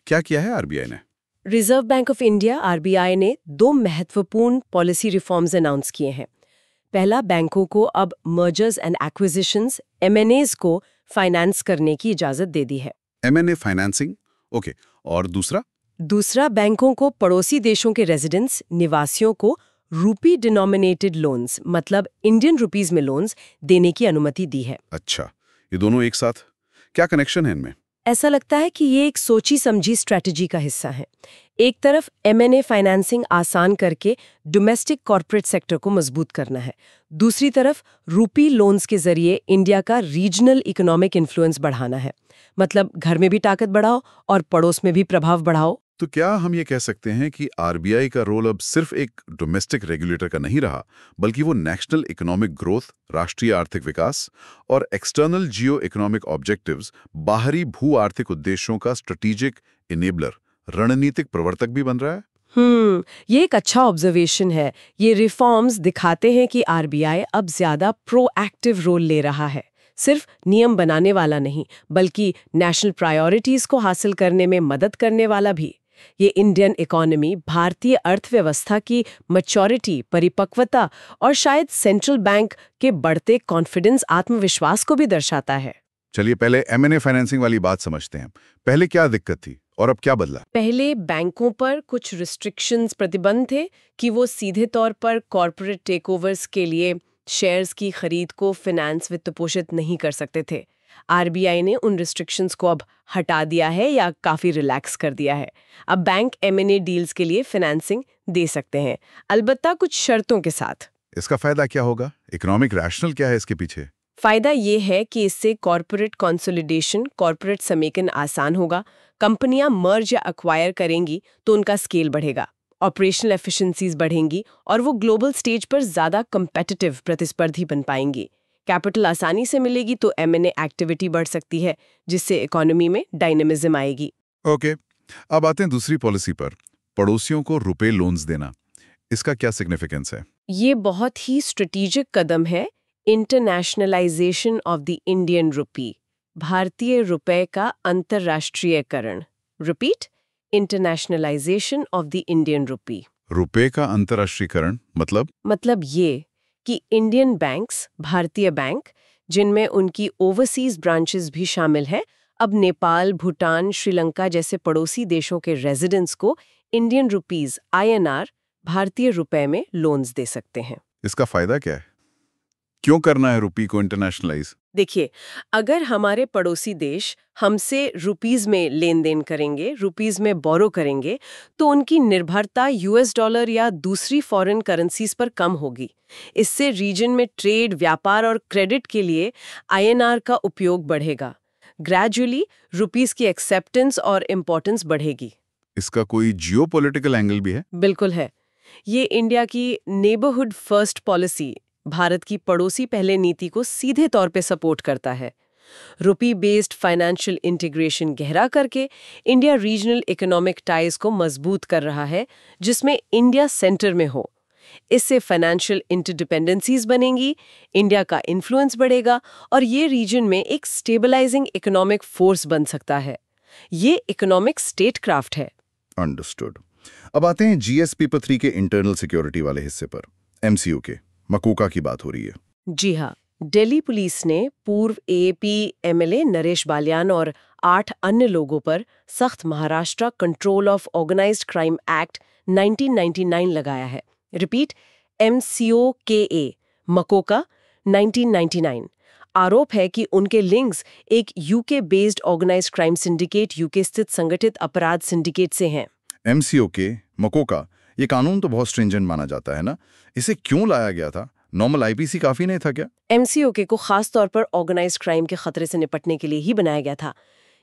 क्या किया है RBI ने? Reserve bank of India RBI ने दो महत्वपूर्ण पॉलिसी रिफॉर्म्स अनाउंस किए हैं। पहला, बैंकों को अब मर्जर्स एंड एक्विजिशंस M&As को फाइनेंस करने की इजाजत दे दी है। M&A financing, okay. और दूसरा, बैंकों को पड़ोसी देशों के रेजिडेंट्स, निवासियों को रूपी डिनोमिनेटेड लोन्स, मतलब इंडियन रुपीस में लोन्स देने की अनुमति दी है। अच्छा, ये दोनों एक साथ, क्या कनेक्शन है इनमें? ऐसा लगता है कि ये एक सोची समझी स्ट्रैटेजी का हिस्सा है। एक तरफ M&A फाइनेंसिंग आसान करके डोमेस्टिक कॉर्पोरेट सेक्टर को मजबूत करना है, दूसरी तरफ रूपी लोन्स के जरिए इंडिया का रीजनल इकोनॉमिक इन्फ्लुएंस बढ़ाना है। मतलब घर में भी ताकत बढ़ाओ और पड़ोस में भी प्रभाव बढ़ाओ। तो क्या हम ये कह सकते हैं कि RBI का रोल अब सिर्फ एक डोमेस्टिक रेगुलेटर का नहीं रहा, बल्कि वो नेशनल इकोनॉमिक ग्रोथ, राष्ट्रीय आर्थिक विकास और एक्सटर्नल जियो इकोनॉमिक ऑब्जेक्टिव्स, बाहरी भू आर्थिक उद्देश्यों का स्ट्रेटेजिक इनेबलर, रणनीतिक प्रवर्तक भी बन रहा है? ये एक अच्छा ऑब्जर्वेशन है। ये रिफॉर्म्स दिखाते हैं कि RBI अब ज्यादा प्रोएक्टिव रोल ले रहा है, सिर्फ नियम बनाने वाला नहीं, बल्कि नेशनल प्रायोरिटीज को हासिल करने में मदद करने वाला भी। ये इंडियन इकोनॉमी, भारतीय अर्थव्यवस्था की मैच्योरिटी, परिपक्वता और शायद सेंट्रल बैंक के बढ़ते कॉन्फिडेंस, आत्मविश्वास को भी दर्शाता है। चलिए पहले M&A फाइनेंसिंग वाली बात समझते हैं। पहले क्या दिक्कत थी और अब क्या बदला? पहले बैंकों पर कुछ रिस्ट्रिक्शंस, प्रतिबंध थे कि वो सीधे तौर पर कॉरपोरेट टेकओवर्स के लिए शेयर्स की खरीद को फाइनेंस वित्त पोषित नहीं कर सकते थे। आरबीआई ने उन रिस्ट्रिक्शंस को अब हटा दिया है या काफी रिलैक्स कर दिया है। अब बैंक M&A डील्स के लिए फाइनेंसिंग दे सकते हैं, अलबत्ता कुछ शर्तों के साथ। इसका फायदा क्या होगा? इकोनॉमिक रैशनल क्या है इसके पीछे? फायदा ये है कि इससे कॉरपोरेट कंसोलिडेशन, कॉरपोरेट समेकन आसान होगा। कंपनियां मर्ज या एक्वायर करेंगी तो उनका स्केल बढ़ेगा, ऑपरेशनल एफिशिएंसीज बढ़ेंगी और वो ग्लोबल स्टेज पर ज्यादा कंपेटिटिव प्रतिस्पर्धी बन पाएंगी। कैपिटल आसानी से मिलेगी तो M&A एक्टिविटी बढ़ सकती है, जिससे इकोनॉमी में डायनेमिज्म आएगी। ओके, अब आते हैं दूसरी पॉलिसी पर, पड़ोसियों को रुपए लोन्स देना। इसका क्या सिग्निफिकेंस है? ये बहुत ही स्ट्रेटेजिक कदम है। Internationalisation of the Indian rupee, भारतीय रुपए का अंतर्राष्ट्रीयकरण। Repeat, internationalisation of the Indian rupee. रुपए का अंतर्राष्ट्रीयकरण मतलब ये कि इंडियन बैंक्स, भारतीय बैंक, जिनमें उनकी ओवरसीज ब्रांचेस भी शामिल हैं, अब नेपाल, भूटान, श्रीलंका जैसे पड़ोसी देशों के रेजिडेंट्स को इंडियन रुपीज INR, भारतीय रुपए में लोन्स दे सकते हैं। इसका फायदा क्या है? क्यों करना है रुपी को इंटरनेशनलाइज? देखिए, अगर हमारे पड़ोसी देश हमसे रुपीज में लेन देन करेंगे, रुपीज में बोरो करेंगे, तो उनकी निर्भरता US$ या दूसरी फॉरेन करेंसीज पर कम होगी। इससे रीजन में ट्रेड, व्यापार और क्रेडिट के लिए INR का उपयोग बढ़ेगा। ग्रेजुअली रुपीज की एक्सेप्टेंस और इम्पोर्टेंस बढ़ेगी। इसका कोई जियोपॉलिटिकल एंगल भी है? बिल्कुल है। ये इंडिया की नेबरहुड फर्स्ट पॉलिसी, भारत की पड़ोसी पहले नीति को सीधे तौर पे सपोर्ट करता है। रुपी बेस्ड फाइनेंशियल इंटीग्रेशन गहरा करके इंडिया रीजनल इकोनॉमिक टाइज को मजबूत कर रहा है, जिसमें इंडिया सेंटर में हो। इससे फाइनेंशियल इंटरडिपेंडेंसीज बनेंगी, इंडिया का इन्फ्लुएंस बढ़ेगा और ये रीजन में एक स्टेबलाइजिंग इकोनॉमिक फोर्स बन सकता है। ये इकोनॉमिक स्टेटक्राफ्ट है। अंडरस्टूड। अब आते हैं GS पेपर 3 के इंटरनल सिक्योरिटी वाले हिस्से पर। MCO के मकोका की बात हो रही है। जी हाँ, दिल्ली पुलिस ने पूर्व AAP MLA नरेश बालियान और 8 अन्य लोगों पर सख्त Maharashtra control of organised crime act 1999 लगाया है। Repeat, MCOKA, MCOCA 1999। आरोप है कि उनके लिंक्स एक UK based organised crime syndicate, UK स्थित संगठित अपराध सिंडिकेट से हैं। MCOK, मकोका, ये कानून तो बहुत स्ट्रिंजेंट माना जाता है ना? इसे क्यों लाया गया था? नॉर्मल IPC काफी नहीं था क्या? MCOK को खास तौर पर ऑर्गेनाइज्ड क्राइम के खतरे से निपटने के लिए ही बनाया गया था।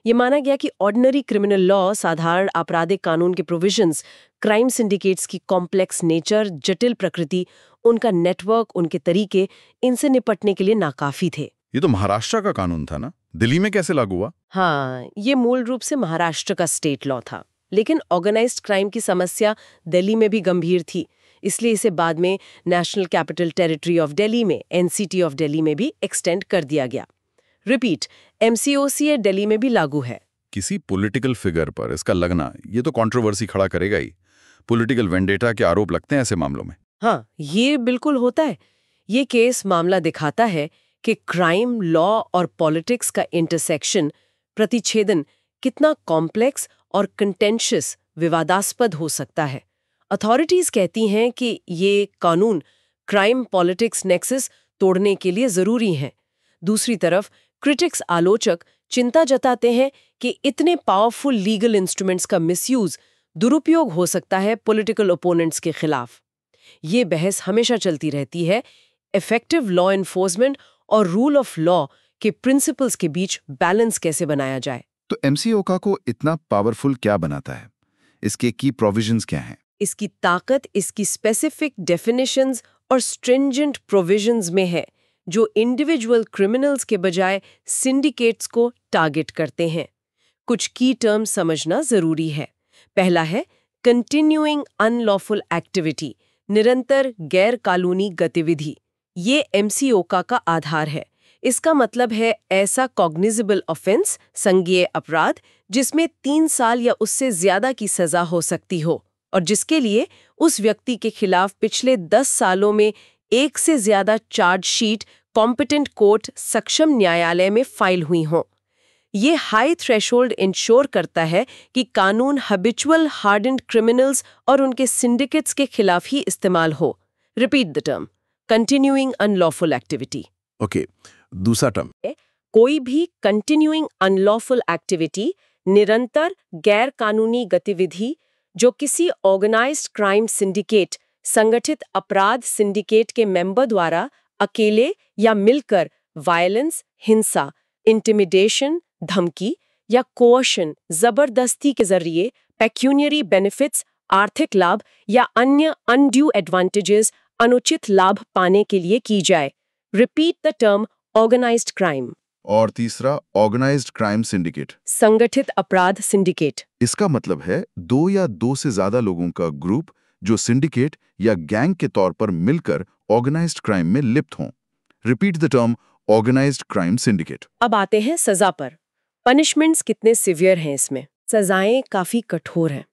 ये माना गया कि ऑर्डिनरी क्रिमिनल लॉ, साधारण आपराधिक कानून के प्रोविजंस, क्राइम सिंडिकेट्स की कॉम्प्लेक्स नेचर, जटिल प्रकृति, उनका नेटवर्क, उनके तरीके, इनसे निपटने के लिए नाकाफी थे। ये तो महाराष्ट्र का कानून था ना? दिल्ली में कैसे लागू हुआ? हाँ, ये मूल रूप से महाराष्ट्र का स्टेट लॉ था, लेकिन ऑर्गेनाइज्ड क्राइम की समस्या दिल्ली में भी गंभीर थी, इसलिए इसे बाद में national capital territory of Delhi में, NCT ऑफ दिल्ली में भी एक्सटेंड कर दिया गया। रिपीट, MCOCA दिल्ली में भी लागू है। किसी पॉलिटिकल फिगर पर इसका लगना, ये तो कंट्रोवर्सी खड़ा करेगा ही। पॉलिटिकल वेंडेटा के आरोप लगते हैं ऐसे मामलों में। हाँ, ये बिल्कुल होता है। ये केस मामला दिखाता है कि क्राइम, लॉ और पॉलिटिक्स का इंटरसेक्शन, प्रतिच्छेदन कितना कॉम्प्लेक्स और कंटेंशियस, विवादास्पद हो सकता है। अथॉरिटीज कहती हैं कि ये कानून क्राइम पॉलिटिक्स नेक्सस तोड़ने के लिए जरूरी हैं। दूसरी तरफ क्रिटिक्स, आलोचक चिंता जताते हैं कि इतने पावरफुल लीगल इंस्ट्रूमेंट्स का मिसयूज, दुरुपयोग हो सकता है पॉलिटिकल ओपोनेंट्स के खिलाफ। ये बहस हमेशा चलती रहती है, इफेक्टिव लॉ एनफोर्समेंट और रूल ऑफ लॉ के प्रिंसिपल्स के बीच बैलेंस कैसे बनाया जाए। तो MCOK को इतना पावरफुल क्या बनाता है? इसके की प्रोविजंस क्या हैं? इसकी ताकत इसकी स्पेसिफिक डेफिनेशंस और स्ट्रिंजेंट प्रोविजंस में है, जो इंडिविजुअल क्रिमिनल्स के बजाय सिंडिकेट्स को टारगेट करते हैं। कुछ की टर्म समझना जरूरी है। पहला है कंटिन्यूइंग अनलॉफुल एक्टिविटी, निरंतर गैर कानूनी गतिविधि। ये MCOK का आधार है। इसका मतलब है ऐसा कॉग्निजेबल ऑफेंस, संज्ञेय अपराध, जिसमें 3 साल या उससे ज्यादा की सजा हो सकती हो और जिसके लिए उस व्यक्ति के खिलाफ पिछले 10 सालों में एक से ज्यादा चार्जशीट कॉम्पिटेंट कोर्ट सक्षम न्यायालय में फाइल हुई हों। ये हाई थ्रेशोल्ड इंश्योर करता है कि कानून हैबिचुअल हार्डेंड क्रिमिनल्स और उनके सिंडिकेट्स के खिलाफ ही इस्तेमाल हो। Repeat the term, continuing unlawful activity. Okay, दूसरा टर्म। कोई भी कंटिन्यूइंग अनलॉफुल एक्टिविटी, निरंतर गैर कानूनी गतिविधि जो किसी ऑर्गेनाइज्ड क्राइम सिंडिकेट, संगठित अपराध सिंडिकेट के मेंबर द्वारा अकेले या मिलकर वायलेंस, हिंसा, इंटिमिडेशन, धमकी या कोअर्शन, जबरदस्ती के जरिए पेक्यूनियरी बेनिफिट्स, आर्थिक लाभ या अन्य अनड्यू एडवांटेजेस, अनुचित लाभ पाने के लिए की जाए। Repeat the term organised crime. और तीसरा ऑर्गेनाइज्ड क्राइम सिंडिकेट, संगठित अपराध सिंडिकेट। इसका मतलब है 2 या 2 से ज्यादा लोगों का ग्रुप जो सिंडिकेट या गैंग के तौर पर मिलकर ऑर्गेनाइज्ड क्राइम में लिप्त हों। Repeat the term organised crime syndicate. अब आते हैं सजा पर। पनिशमेंट्स कितने सिवियर हैं इसमें? सजाएं काफी कठोर हैं,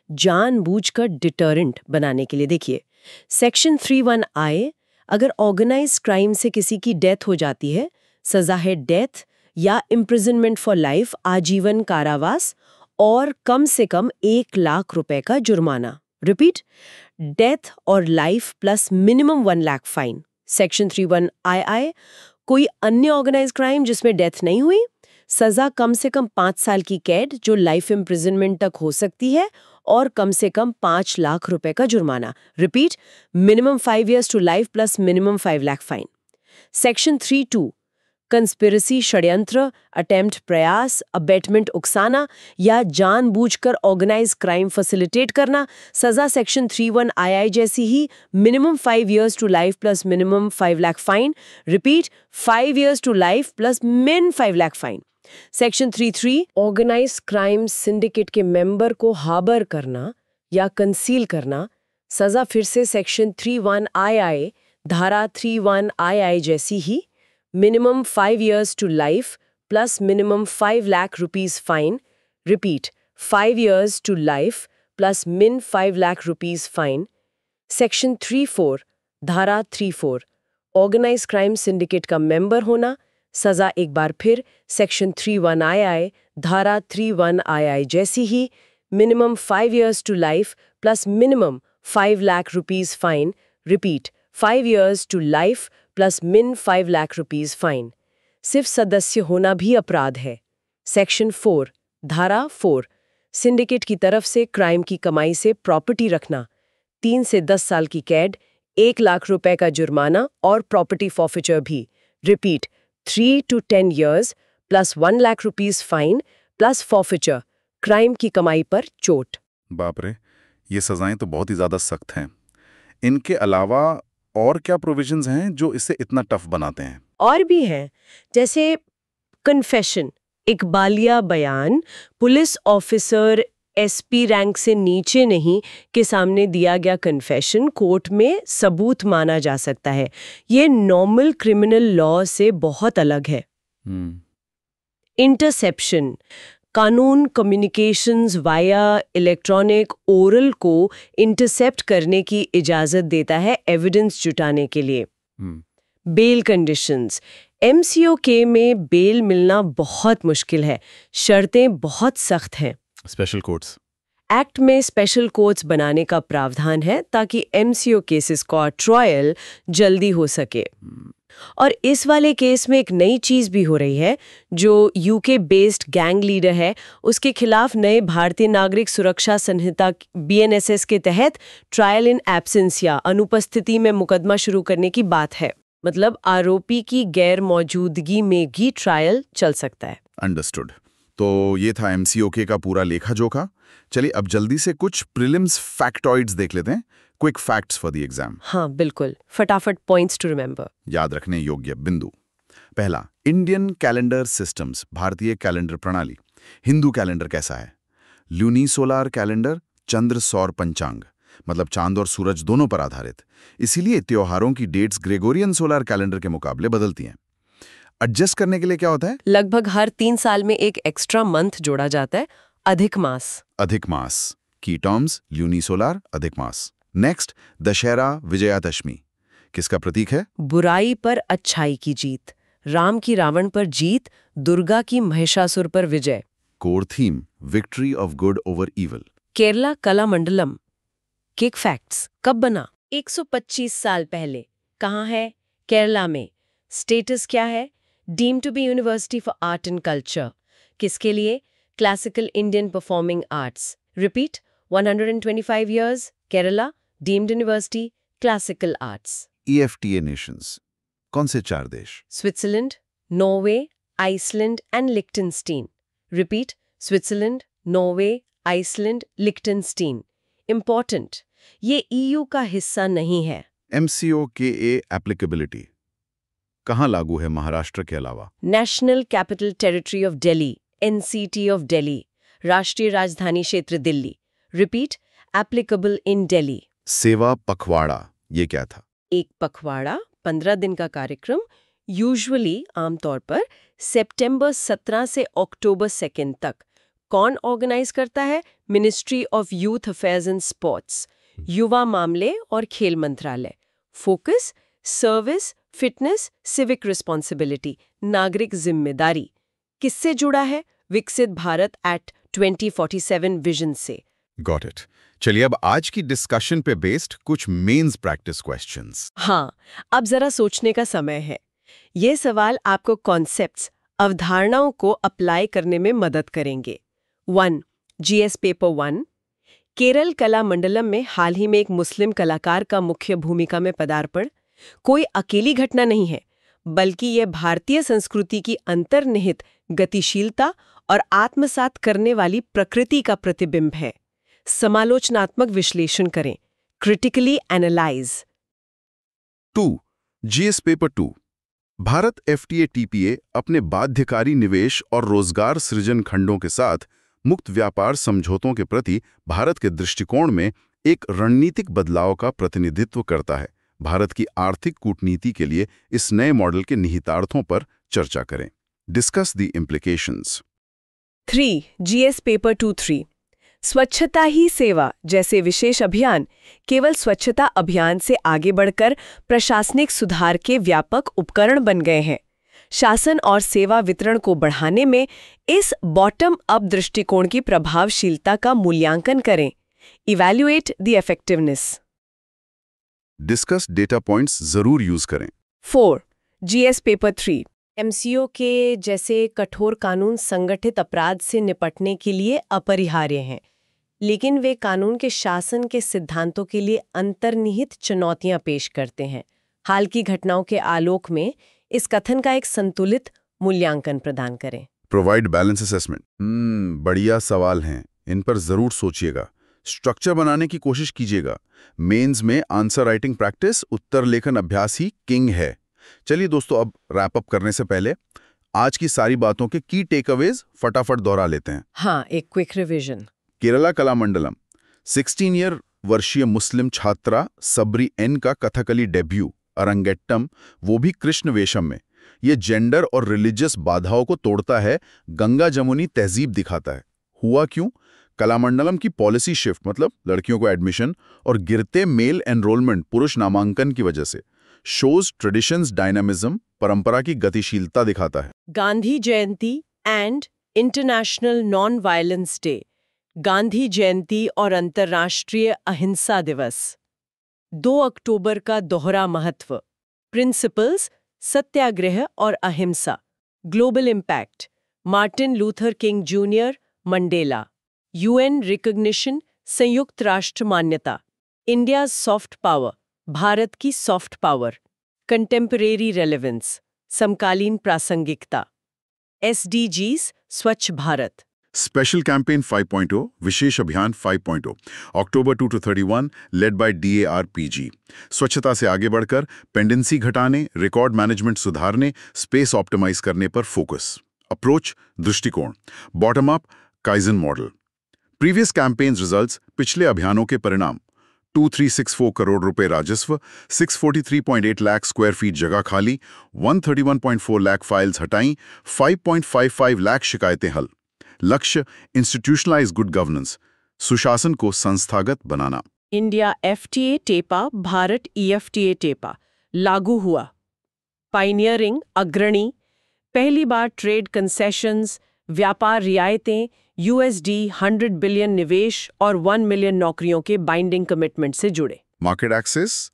जानबूझकर डिटरेंट बनाने के लिए। देखिए, सेक्शन 31I, अगर ऑर्गेनाइज्ड क्राइम से किसी की डेथ हो जाती है, सजा है डेथ या इम्प्रिजनमेंट फॉर लाइफ, आजीवन कारावास और कम से कम 1 लाख रुपए का जुर्माना। रिपीट, डेथ और life plus minimum 1 lakh fine. Section 31II। कोई अन्य ऑर्गेनाइज्ड क्राइम जिसमें डेथ नहीं हुई, सजा कम से कम 5 साल की कैद जो लाइफ इम्प्रिजनमेंट तक हो सकती है और कम से कम 5 लाख रुपए का जुर्माना। Repeat, minimum 5 years to life plus minimum 5 lakh fine. Section 32, conspiracy, षड्यंत्र, अटेम्प्ट, प्रयास, अबेटमेंट, उकसाना या जानबूझकर ऑर्गेनाइज क्राइम फैसिलिटेट करना, सजा सेक्शन 31II जैसी ही, minimum 5 years to life plus minimum 5 lakh fine. Repeat, 5 years to life plus min 5 lakh fine. Section 33, organise crime syndicate के मेंबर को हार्बर करना या कंसील करना, सजा फिर से सेक्शन 31II, धारा 31II जैसी ही, minimum 5 years to life plus minimum 5 lakh rupees fine. Repeat, 5 years to life plus min 5 lakh rupees fine. Section 34, धारा 34, ऑर्गेनाइज क्राइम सिंडिकेट का मेंबर होना, सजा एक बार फिर सेक्शन 31II, धारा 31II जैसी ही, minimum 5 years to life plus minimum 5 lakh rupees fine. Repeat, 5 years to life plus min 5 lakh rupees fine. सिर्फ सदस्य होना भी अपराध है। सेक्शन 4, धारा 4, सिंडिकेट की तरफ से क्राइम की कमाई से प्रॉपर्टी रखना, 3 से 10 साल की कैद, 1 लाख रुपए का जुर्माना और प्रॉपर्टी फॉर्फिचर भी। Repeat, 3 to 10 years plus 1 lakh rupees fine plus forfeiture, crime की कमाई पर चोट। बाप रे, ये सजाएं तो बहुत ही ज्यादा सख्त हैं। इनके अलावा और क्या प्रोविजंस हैं जो इसे इतना टफ बनाते हैं? और भी हैं, जैसे कन्फेशन, इकबालिया बयान, पुलिस ऑफिसर SP रैंक से नीचे नहीं के सामने दिया गया कन्फेशन कोर्ट में सबूत माना जा सकता है। ये नॉर्मल क्रिमिनल लॉ से बहुत अलग है। इंटरसेप्शन, कानून कम्युनिकेशंस वाया इलेक्ट्रॉनिक ओरल को इंटरसेप्ट करने की इजाजत देता है एविडेंस जुटाने के लिए। बेल कंडीशंस, MCOK में बेल मिलना बहुत मुश्किल है, शर्तें बहुत सख्त हैं। स्पेशल कोर्ट्स, एक्ट में स्पेशल कोर्ट्स बनाने का प्रावधान है ताकि MCO केसेस का ट्रायल जल्दी हो सके। और इस वाले केस में एक नई चीज भी हो रही है। जो UK बेस्ड गैंग लीडर है, उसके खिलाफ नए भारतीय नागरिक सुरक्षा संहिता BNSS के तहत ट्रायल इन एब्सेंस या अनुपस्थिति में मुकदमा शुरू करने की बात है। मतलब आरोपी की गैर मौजूदगी में भी ट्रायल चल सकता है। अंडरस्टूड। तो ये था MCOK का पूरा लेखा जोखा। चलिए अब जल्दी से कुछ प्रीलिम्स फैक्टॉइड्स देख लेते हैं। Quick facts for the exam. हाँ बिल्कुल, फटाफट पॉइंट्स टू रिमेंबर, याद रखने योग्य बिंदु। पहला, इंडियन कैलेंडर सिस्टम्स, भारतीय कैलेंडर प्रणाली। हिंदू कैलेंडर कैसा है? ल्यूनी सोलार कैलेंडर, चंद्र सौर पंचांग, मतलब चांद और सूरज दोनों पर आधारित। इसीलिए त्योहारों की डेट्स ग्रेगोरियन सोलार कैलेंडर के मुकाबले बदलती हैं। एडजस्ट करने के लिए क्या होता है? लगभग हर 3 साल में एक एक्स्ट्रा मंथ जोड़ा जाता है, अधिक मास। अधिक मास की टर्म्स ल्यूनिसोलार अधिक मास। नेक्स्ट, दशहरा विजयादशमी किसका प्रतीक है? बुराई पर अच्छाई की जीत, राम की रावण पर जीत, दुर्गा की महिषासुर पर विजय। Core theme victory of good over evil. Kerala Kalamandalam. Key facts कब बना? 125 साल पहले। कहाँ है? केरला में। स्टेटस क्या है? Deemed to be university for art and culture. किसके लिए? Classical Indian performing arts. Repeat, 125 years, Kerala, deemed university, classical arts. EFTA nations कौन से 4 देश? Switzerland, Norway, Iceland and Liechtenstein. Repeat, Switzerland, Norway, Iceland, Liechtenstein. Important, ये EU का हिस्सा नहीं है। MCOKA एप्लीकेबिलिटी कहाँ लागू है महाराष्ट्र के अलावा? National capital territory of Delhi, NCT of Delhi, राष्ट्रीय राजधानी क्षेत्र Delhi. Repeat, applicable in Delhi. सेवा पखवाड़ा ये क्या था? एक पखवाड़ा 15 दिन का कार्यक्रम, यूजुअली आमतौर पर सितंबर 17 से अक्टूबर 2 तक। कौन ऑर्गेनाइज करता है? Ministry of youth affairs and sports, युवा मामले और खेल मंत्रालय। Focus service, fitness, civic responsibility, नागरिक जिम्मेदारी। किससे जुड़ा है? विकसित भारत एट 2047 विजन से। Got it. चलिए अब आज की डिस्कशन पे बेस्ड कुछ मेंस प्रैक्टिस क्वेश्चंस। हाँ, अब जरा सोचने का समय है। ये सवाल आपको कॉन्सेप्ट्स, अवधारणाओं को अप्लाई करने में मदद करेंगे। 1. GS paper 1। केरल कला मंडलम में हाल ही में एक मुस्लिम कलाकार का मुख्य भूमिका में पदार्पण कोई अकेली घटना नहीं है, बल्कि यह भारतीय संस्कृति की अंतर्निहित गतिशीलता और आत्मसात करने वाली प्रकृति का प्रतिबिंब है। समालोचनात्मक विश्लेषण करें, critically analyse. 2. GS paper 2। Bharat FTA TPA अपने बाध्यकारी निवेश और रोजगार सृजन खंडों के साथ मुक्त व्यापार समझौतों के प्रति भारत के दृष्टिकोण में एक रणनीतिक बदलाव का प्रतिनिधित्व करता है। भारत की आर्थिक कूटनीति के लिए इस नए मॉडल के निहितार्थों पर चर्चा करें। Discuss the implications. 3. GS paper 2-3। स्वच्छता ही सेवा जैसे विशेष अभियान केवल स्वच्छता अभियान से आगे बढ़कर प्रशासनिक सुधार के व्यापक उपकरण बन गए हैं। शासन और सेवा वितरण को बढ़ाने में इस बॉटम अप दृष्टिकोण की प्रभावशीलता का मूल्यांकन करें। Evaluate the effectiveness. Discuss data points जरूर यूज करें। 4. GS paper 3। MCO के जैसे कठोर कानून संगठित अपराध से निपटने के लिए अपरिहार्य हैं, लेकिन वे कानून के शासन के सिद्धांतों के लिए अंतर्निहित चुनौतियां पेश करते हैं। हाल की घटनाओं के आलोक में इस कथन का एक संतुलित मूल्यांकन प्रदान करें। Provide balance assessment. बढ़िया सवाल हैं, इन पर जरूर सोचिएगा। स्ट्रक्चर बनाने की कोशिश कीजिएगा। मेंस में आंसर राइटिंग प्रैक्टिस, उत्तर लेखन अभ्यास ही किंग है। चलिए दोस्तों, अब रैप अप करने से पहले आज की सारी बातों के की टेकअवेज फटाफट दोहरा लेते हैं। हाँ, एक क्विक रिवीजन। केरला कलामंडलम 16 वर्षीय मुस्लिम छात्रा सबरी एन का कथकली डेब्यू अरंगेट्टम, वो भी कृष्ण वेशम में। ये जेंडर और रिलीजियस बाधाओं को तोड़ता है, गंगा जमुनी तहजीब दिखाता है। हुआ क्यों? कलामंडलम की पॉलिसी शिफ्ट, मतलब लड़कियों को एडमिशन, और गिरते मेल एनरोलमेंट पुरुष नामांकन की वजह से। शोज ट्रेडिशंस डायनामिज्म, परंपरा की गतिशीलता दिखाता है। Gandhi Jayanti and international non violence day. Gandhi Jayanti और अंतर्राष्ट्रीय अहिंसा दिवस। 2 अक्टूबर का दोहरा महत्व। प्रिंसिपल्स, सत्याग्रह और अहिंसा। Global impact, Martin Luther king junior, Mandela. UN recognition, संयुक्त राष्ट्र मान्यता। इंडिया सॉफ्ट पावर, भारत की सॉफ्ट पावर। कंटेम्परेरी रेलेवेंस, समकालीन प्रासंगिकता। SDGs, स्वच्छ भारत। स्पेशल कैंपेन 5.0, विशेष अभियान 5.0, अक्टूबर 2 to 31, लेड बाय DARPG। स्वच्छता से आगे बढ़कर पेंडेंसी घटाने, रिकॉर्ड मैनेजमेंट सुधारने, स्पेस ऑप्टिमाइज करने पर फोकस। अप्रोच, दृष्टिकोण, bottom up, kaizen model. Previous campaigns results, पिछले अभियानों के परिणाम। 2364 करोड़ रुपए राजस्व, 643.8 लाख स्क्वायर फीट जगह खाली, 131.4 लाख फाइल्स हटाई, 5.55 लाख शिकायतें हल। लक्ष्य इंस्टीट्यूशनलाइज गुड गवर्नेंस, सुशासन को संस्थागत बनाना। इंडिया FTA टेपा, भारत EFTA टेपा लागू हुआ। पाइनियरिंग, अग्रणी, पहली बार ट्रेड कंसेशंस, व्यापार रियायतें, USD 100 बिलियन निवेश और 1 मिलियन नौकरियों के बाइंडिंग कमिटमेंट से जुड़े। मार्केट एक्सेस,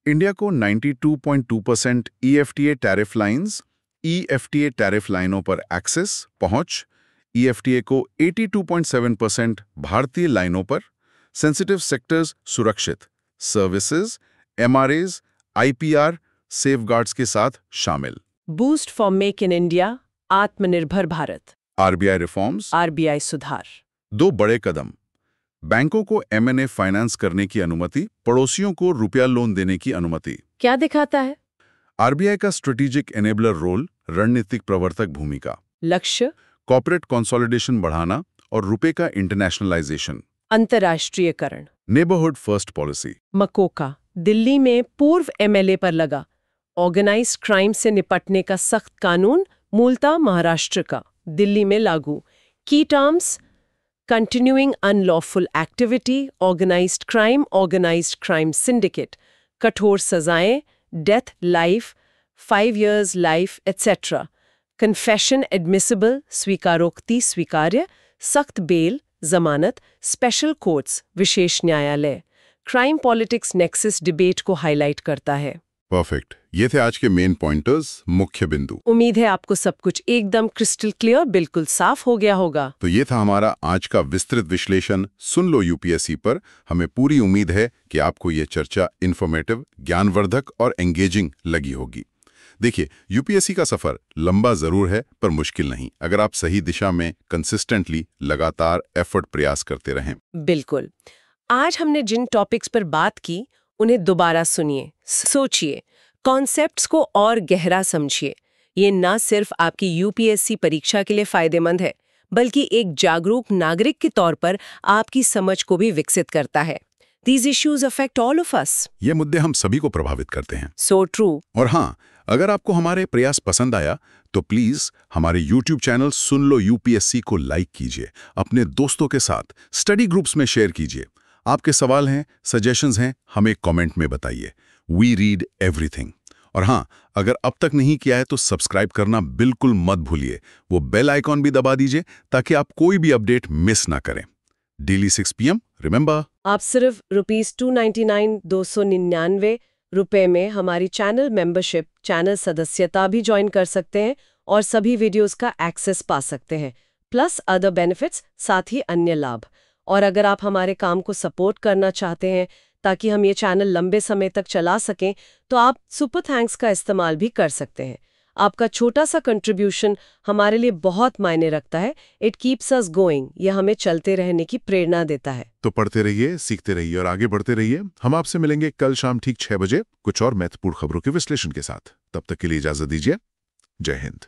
इंडिया को 92.2% EFTA tariff lines, EFTA tariff लाइनों पर एक्सेस पहुंच, EFTA को 82.7% भारतीय लाइनों पर, सेंसिटिव सेक्टर्स सुरक्षित, सर्विसेज, MRAs, IPR, सेफगार्ड्स के साथ शामिल। Boost for make in India, आत्मनिर्भर भारत, RBI रिफॉर्म्स, RBI सुधार। 2 बड़े कदम, बैंकों को M&A फाइनेंस करने की अनुमति, पड़ोसियों को रुपया लोन देने की अनुमति। क्या दिखाता है? RBI का स्ट्रेटेजिक एनेबलर रोल, रणनीतिक प्रवर्तक भूमिका। लक्ष्य कॉर्पोरेट कंसोलिडेशन बढ़ाना और रुपए का इंटरनेशनलाइजेशन। अंतर्राष्ट्रीयकरण। Neighbourhood first policy. MCOCA, Delhi में पूर्व MLA पर लगा। ऑर्गेनाइज्ड क्राइम से निपटने का सख्त कानून, मूलतः महाराष्ट्र का, दिल्ली में लागू। की terms, continuing unlawful activity, organised crime syndicate, कठोर सजाएं, death, life, 5 years life, etcetera. Confession admissible, स्वीकारोक्ति स्वीकार्य, सख्त बेल, जमानत, स्पेशल कोर्ट्स, विशेष न्यायालय। क्राइम पॉलिटिक्स नेक्सस डिबेट को हाईलाइट करता है। परफेक्ट। ये थे आज के मेन पॉइंटर्स, मुख्य बिंदु। उम्मीद है आपको सब कुछ एकदम क्रिस्टल क्लियर, बिल्कुल साफ हो गया होगा। तो ये था हमारा आज का विस्तृत विश्लेषण सुन लो UPSC पर। हमें पूरी उम्मीद है कि आपको ये चर्चा इन्फॉर्मेटिव, ज्ञानवर्धक और एंगेजिंग लगी होगी। देखिए, UPSC का सफर लंबा जरूर है पर मुश्किल नहीं, अगर आप सही दिशा में कंसिस्टेंटली लगातार एफर्ट प्रयास करते रहें। बिल्कुल। आज हमने जिन टॉपिक्स पर बात की उन्हें दोबारा सुनिए, सोचिए, कॉन्सेप्ट्स को और गहरा समझिए। ये ना सिर्फ आपकी UPSC परीक्षा के लिए फायदेमंद है, बल्कि एक जागरूक नागरिक के तौर पर आपकी समझ को भी विकसित करता है। These issues affect all of us. ये मुद्दे हम सभी को प्रभावित करते हैं। So true. और हाँ, अगर आपको हमारे प्रयास पसंद आया तो प्लीज हमारे YouTube चैनल सुन लो UPSC को लाइक कीजिए, अपने दोस्तों के साथ स्टडी ग्रुप्स में शेयर कीजिए। आपके सवाल हैं, सजेशंस हैं, हमें कमेंट में बताइए। We read everything. और हाँ, अगर अब तक नहीं किया है तो सब्सक्राइब करना बिल्कुल मत भूलिए। वो बेल आइकॉन भी दबा दीजिए ताकि आप कोई भी अपडेट मिस ना करें। Daily 6 PM, remember. आप सिर्फ ₹299 299 रुपए में हमारी चैनल मेंबरशिप, चैनल सदस्यता भी ज्वाइन कर सकते हैं और सभी वीडियोस का एक्सेस पा सकते हैं, प्लस अदर बेनिफिट्स, साथ ही अन्य लाभ। और अगर आप हमारे काम को सपोर्ट करना चाहते हैं ताकि हम ये चैनल लंबे समय तक चला सकें, तो आप सुपर थैंक्स का इस्तेमाल भी कर सकते हैं। आपका छोटा सा कंट्रीब्यूशन हमारे लिए बहुत मायने रखता है। इट कीप्स अस गोइंग, यह हमें चलते रहने की प्रेरणा देता है। तो पढ़ते रहिए, सीखते रहिए और आगे बढ़ते रहिए। हम आपसे मिलेंगे कल शाम ठीक 6 बजे कुछ और महत्वपूर्ण खबरों के विश्लेषण के साथ। तब तक के लिए इजाजत दीजिए। जय हिंद।